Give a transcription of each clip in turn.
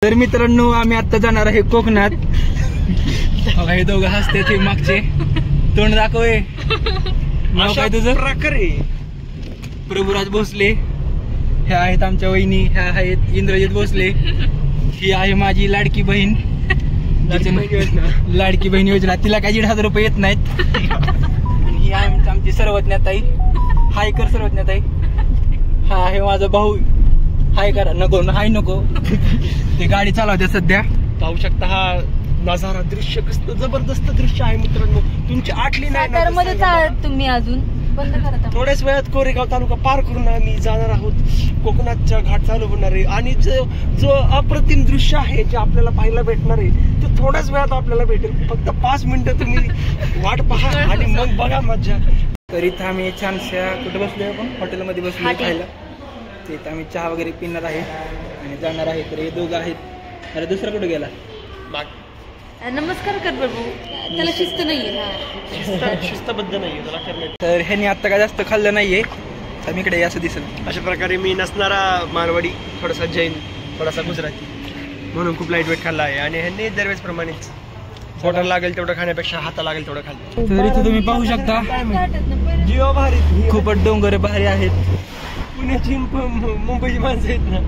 तर मित्रांनो आम्ही आता जाणार आहे कोकणात. हे दोघं हसते ते मागचे. तोंड दाखवे. नाव काय तुझं? प्रकारे प्रभुराज भोसले. ह्या आहेत आमच्या वहिनी. ह्या आहेत इंद्रजित भोसले. ही आहे माझी लाडकी बहीण. लाडकी बहीण योजना. तिला काही 1,500 रुपये येत नाहीत. आणि ही आहे आमची सर्वज्ञताई. हाय कर सर्वज्ञताई. हा आहे माझा भाऊ. हाय करा. नको हाय नको. ते गाडी चालवते सध्या. पाहू शकता हा नजारा. दृश्य कसं जबरदस्त दृश्य आहे मित्रांनो. तुमची आठली नाही तुम्ही अजून बंद करा. थोड्याच वेळात कोरेगाव तालुका पार करून आम्ही जाणार आहोत. कोकणातच्या घाट चालू होणार आहे. आणि जो अप्रतिम दृश्य आहे जे आपल्याला पाहायला भेटणार आहे ते थोड्याच वेळात आपल्याला भेटेल. फक्त 5 मिनिटं तुम्ही वाट पहा आणि मग बघा मजा. तर इथं आम्ही छानशा कुठे बसलोय आपण हॉटेलमध्ये बसलो खायला. तिथं आम्ही चहा वगैरे पिणार आहे आणि जाणार आहे. तर हे दोघं आहेत. अरे दुसरा कुठे गेला? नमस्कार कर प्रभू. त्याला शिस्त नाहीये. शिस्तबद्ध नाहीये त्याला करणे. तर ह्यानी आता काय जास्त खाल्लं नाहीये. तर इकडे असं दिसेल. अशा प्रकारे मी नसणारा मारवाडी, थोडासा जैन, थोडासा गुजराती म्हणून खूप लाईट वेट खाल्ला आहे. आणि ह्यांनी दरवेळेस प्रमाणेच पोटाला लागेल तेवढं खाण्यापेक्षा हाता लागेल तेवढं खाल्लं. तर इथं तुम्ही पाहू शकता जीवा भारी. खूपच डोंगर भारी आहेत. पुण्याची मुंबईची माणसं आहेत ना.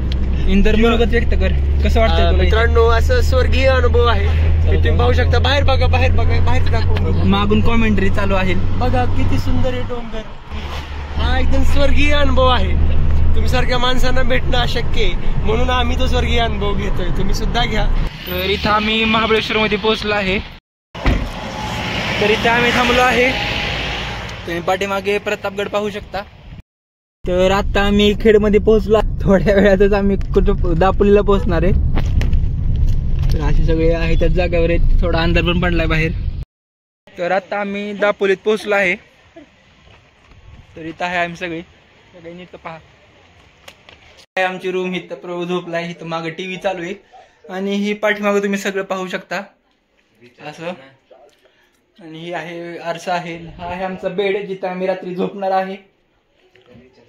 इंदर मनोगत व्यक्त कर. कसं वाटतंय मित्रांनो? असं स्वर्गीय अनुभव आहे. तुम्ही पाहू शकता. बाहेर बघा बाहेर बघा बाहेर दाखव. मागून कॉमेंट्री चालू आहे. बघा किती सुंदर आहे डोंगर. हा एकदम स्वर्गीय अनुभव आहे. तुम्ही सारख्या माणसांना भेटणं अशक्य आहे म्हणून आम्ही तो स्वर्गीय अनुभव घेतोय. तुम्ही सुद्धा घ्या. तर इथं आम्ही महाबळेश्वर मध्ये पोहोचलो आहे. तर इथं आम्ही थांबलो आहे. तुम्ही पाठीमागे प्रतापगड पाहू शकता. तर आता आम्ही खेडमध्ये पोहोचलो. थोड्या वेळातच आम्ही कुठं दापोलीला पोहोचणार आहे. तर असे सगळे आहे त्याच जागेवर आहेत. थोडा अंधार पण पडलाय बाहेर. तर आता आम्ही दापोलीत पोहोचलो आहे. तर इथं आहे आम्ही सगळे नीट पहा. आमची रूम इथं प्रभू झोपलाय. इथं मागे टीव्ही चालू आहे. आणि ही पाठीमागं तुम्ही सगळं पाहू शकता असं. आणि ही आहे आरसा आहे. हा आहे आमचा बेड जिथं आम्ही रात्री झोपणार आहे.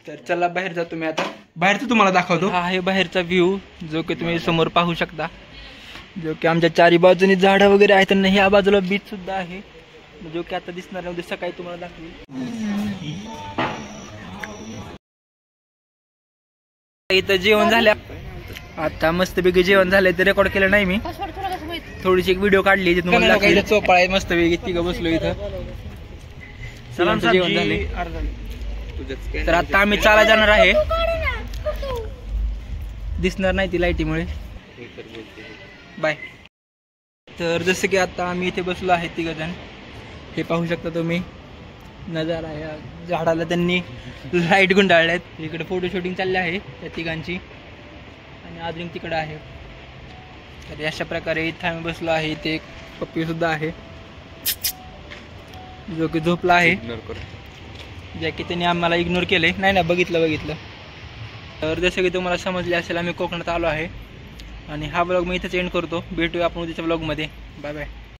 तर चला बाहेर जातो. मी आता बाहेरचं तुम्हाला दाखवतो. हा आहे बाहेरचा व्ह्यू जो की तुम्ही समोर पाहू शकता. जो की आमच्या चारी बाजूनी झाडं वगैरे आहेत. आणि ह्या बाजूला बीच सुद्धा आहे जो की आता दिसणार नाही. उद्या सकाळी तुम्हाला दाखवेल. इथं जेवण झालं. आता मस्तपैकी जेवण झालंय. तर रेकॉर्ड केलं नाही मी. थोडीशी एक व्हिडिओ काढली तुम्हाला. चोपाळ आहे मस्तपैकी. तिघं बसलो इथं. जेवण झाले. तर आता आम्ही चाला जाणार आहे. दिसणार नाही ती लाईटीमुळे. बाय. तर जसं की आता आम्ही इथे बसलो आहे 3 जण. हे पाहू शकता तुम्ही नजारा आहे. झाडाला त्यांनी लाईट गुंडाळल्यात. इकडे फोटो शूटिंग चालली आहे त्या तिघांची. आणि अजून तिकडे आहे. तर अशा प्रकारे इथं आम्ही बसलो आहे. इथे एक पप्पी सुद्धा आहे जो की झोपला आहे. ज्या की त्यांनी आम्हाला इग्नोर केले. नाही ना बघितलं. तर जसं की तुम्हाला समजले असेल आम्ही कोकणात आलो आहे. आणि हा ब्लॉग मी इथेच एंड करतो. भेटूया आपण उद्याच्या ब्लॉगमध्ये. Bye bye.